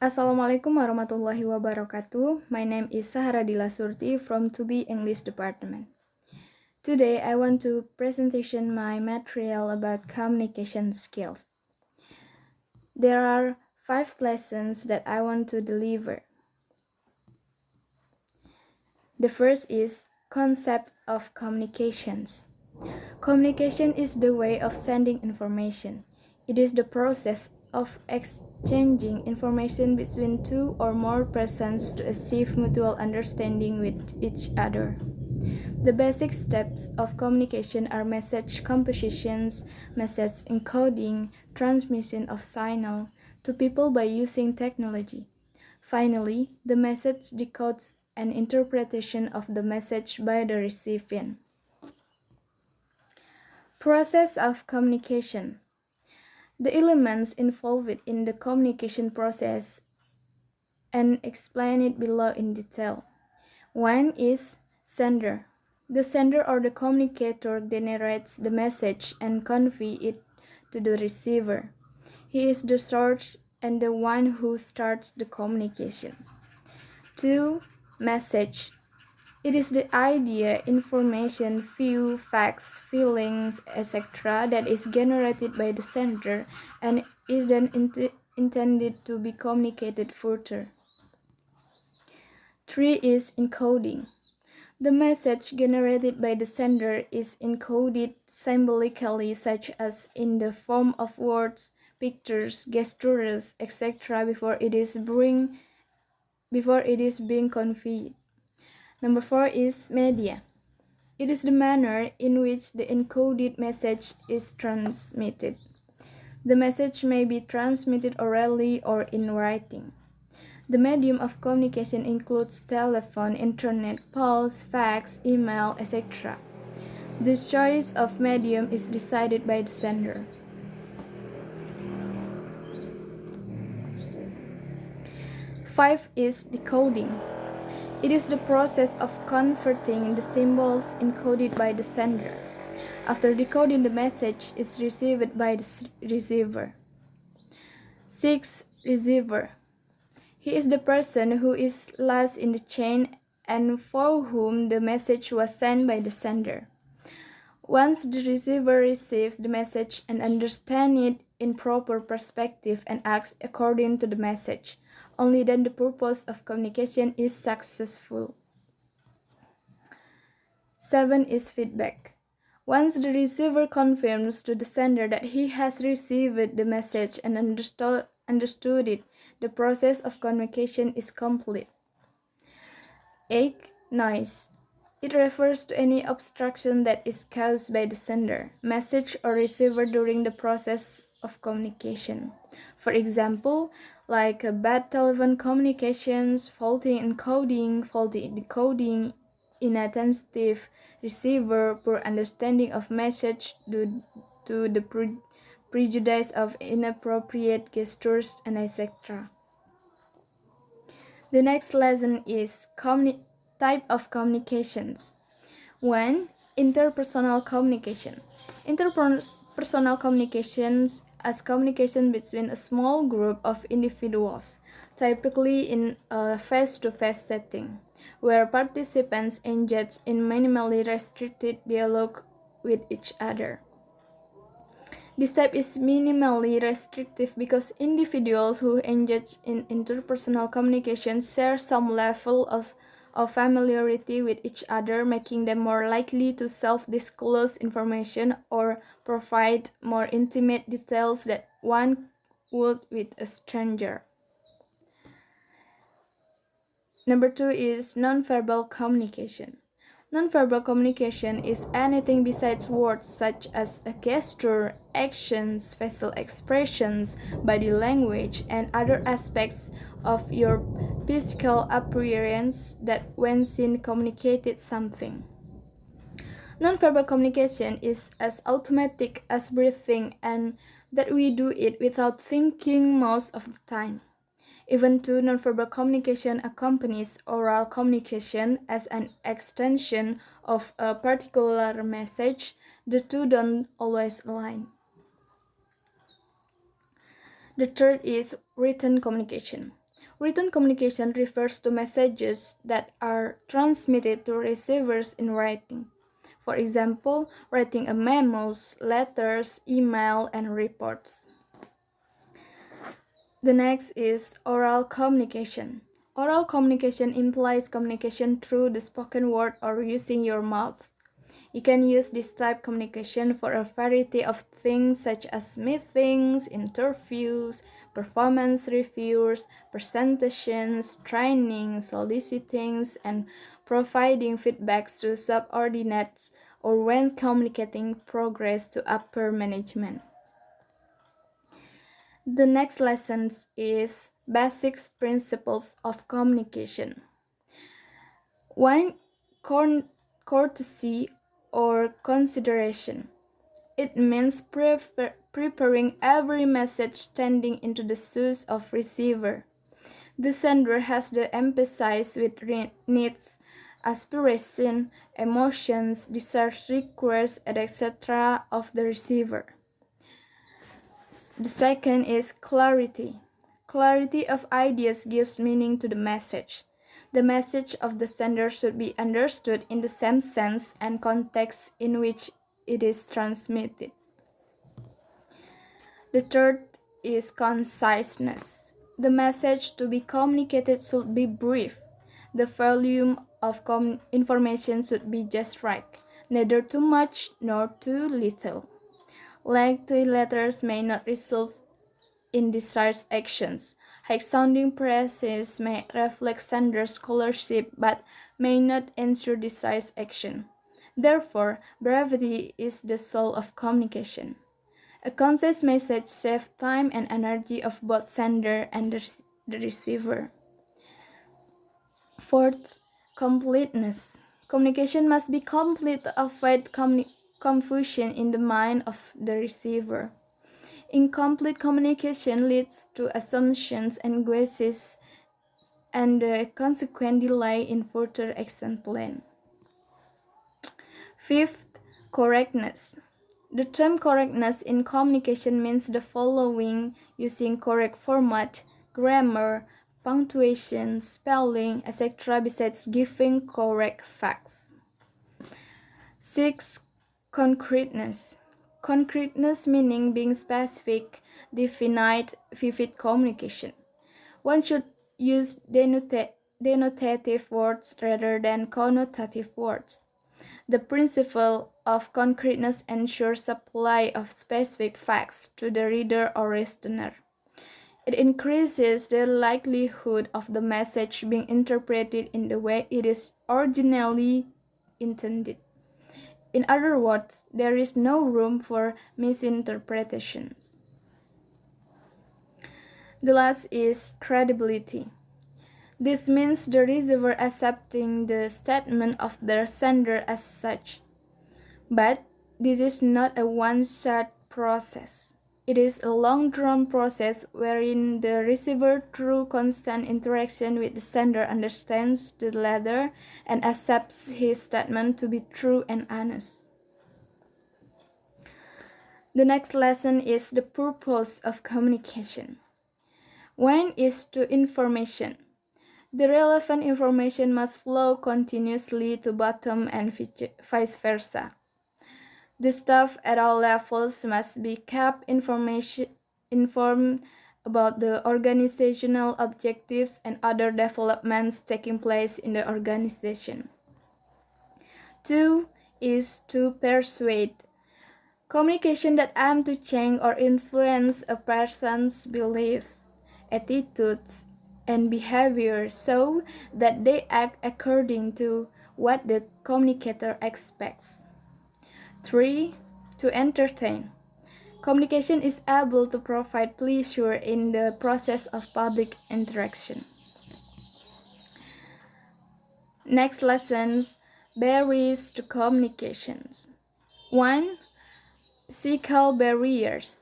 Assalamualaikum warahmatullahi wabarakatuh. My name is Sahara Dilla Surti from To Be English Department. Today I want to presentation my material about communication skills. There are 5 lessons that I want to deliver. The first is concept of communications. Communication is the way of sending information. It is the process of exchanging information between two or more persons to achieve mutual understanding with each other. The basic steps of communication are message compositions, message encoding, transmission of signal to people by using technology. Finally, the message decodes and interpretation of the message by the recipient. Process of communication. The elements involved in the communication process and explain it below in detail. One is sender. The sender or the communicator generates the message and convey it to the receiver. He is the source and the one who starts the communication. 2. Message. It is the idea, information, view, facts, feelings, etc. that is generated by the sender and is then intended to be communicated further. 3 is encoding. The message generated by the sender is encoded symbolically, such as in the form of words, pictures, gestures, etc. before it is being conveyed. Number 4 is media. It is the manner in which the encoded message is transmitted. The message may be transmitted orally or in writing. The medium of communication includes telephone, internet, post, fax, email, etc. The choice of medium is decided by the sender. 5 is decoding. It is the process of converting the symbols encoded by the sender. After decoding, the message is received by the receiver. 6. Receiver. He is the person who is last in the chain and for whom the message was sent by the sender. Once the receiver receives the message and understands it in proper perspective and acts according to the message, only then the purpose of communication is successful. 7 is feedback. Once the receiver confirms to the sender that he has received the message and understood it, the process of communication is complete. 8. Noise. It refers to any obstruction that is caused by the sender, message, or receiver during the process of communication. For example, like bad telephone communications, faulty encoding, faulty decoding, inattentive receiver, poor understanding of message due to the prejudice of inappropriate gestures, and etc. The next lesson is type of communications. 1. Interpersonal communication. Interpersonal communications as communication between a small group of individuals, typically in a face-to-face setting, where participants engage in minimally restricted dialogue with each other. This type is minimally restrictive because individuals who engage in interpersonal communication share some level of familiarity with each other, making them more likely to self-disclose information or provide more intimate details than one would with a stranger. Number 2 is nonverbal communication. Nonverbal communication is anything besides words, such as a gesture, actions, facial expressions, body language, and other aspects of your physical appearance that, when seen, communicated something. Nonverbal communication is as automatic as breathing, and that we do it without thinking most of the time. Even though nonverbal communication accompanies oral communication as an extension of a particular message, the two don't always align. The third is written communication. Written communication refers to messages that are transmitted to receivers in writing. For example, writing a memos, letters, email, and reports. The next is oral communication. Oral communication implies communication through the spoken word or using your mouth. You can use this type of communication for a variety of things such as meetings, interviews, performance reviews, presentations, training, solicitings, and providing feedbacks to subordinates or when communicating progress to upper management. The next lesson is basic principles of communication. 1. Courtesy or consideration. It means preparing every message standing into the shoes of receiver. The sender has to emphasize with needs, aspiration, emotions, desires, requests, etc. of the receiver. The second is clarity. Clarity of ideas gives meaning to the message. The message of the sender should be understood in the same sense and context in which it is transmitted. The third is conciseness. The message to be communicated should be brief. The volume of information should be just right, neither too much nor too little. Lengthy letters may not result in desired actions. High-sounding phrases may reflect sender's scholarship but may not ensure desired action. Therefore, brevity is the soul of communication. A concise message saves time and energy of both sender and the receiver. Fourth, completeness. Communication must be complete to avoid confusion in the mind of the receiver. Incomplete communication leads to assumptions and guesses and the consequent delay in further action plan. Fifth, correctness. The term correctness in communication means the following using correct format, grammar, punctuation, spelling, etc. besides giving correct facts. 6. Concreteness. Concreteness meaning being specific, definite, vivid communication. One should use denotative words rather than connotative words. The principle of concreteness ensures supply of specific facts to the reader or listener. It increases the likelihood of the message being interpreted in the way it is originally intended. In other words, there is no room for misinterpretations. The last is credibility. This means the receiver accepting the statement of the sender as such. But this is not a one-shot process. It is a long-drawn process wherein the receiver, through constant interaction with the sender, understands the latter and accepts his statement to be true and honest. The next lesson is the purpose of communication. One is to information. The relevant information must flow continuously to bottom and vice versa. The staff at all levels must be kept informed about the organizational objectives and other developments taking place in the organization. 2 is to persuade. Communication that aims to change or influence a person's beliefs, attitudes, and behavior so that they act according to what the communicator expects. 3. To entertain. Communication is able to provide pleasure in the process of public interaction. Next lessons, barriers to communications. 1. Physical barriers.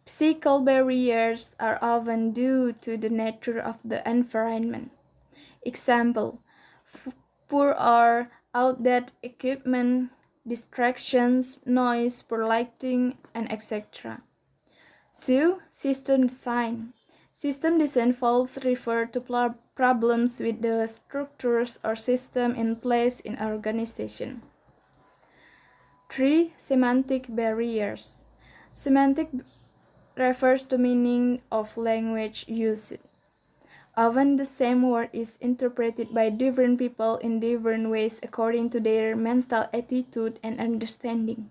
Physical barriers are often due to the nature of the environment. Example, poor or outdated equipment, distractions, noise, poor lighting, and etc. 2. System design. System design faults refer to problems with the structures or system in place in an organization. 3. Semantic barriers. Semantic refers to meaning of language used. Often the same word is interpreted by different people in different ways according to their mental attitude and understanding.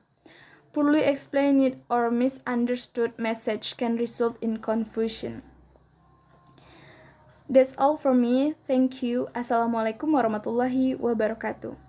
Poorly explained or misunderstood message can result in confusion. That's all from me. Thank you. Assalamualaikum warahmatullahi wabarakatuh.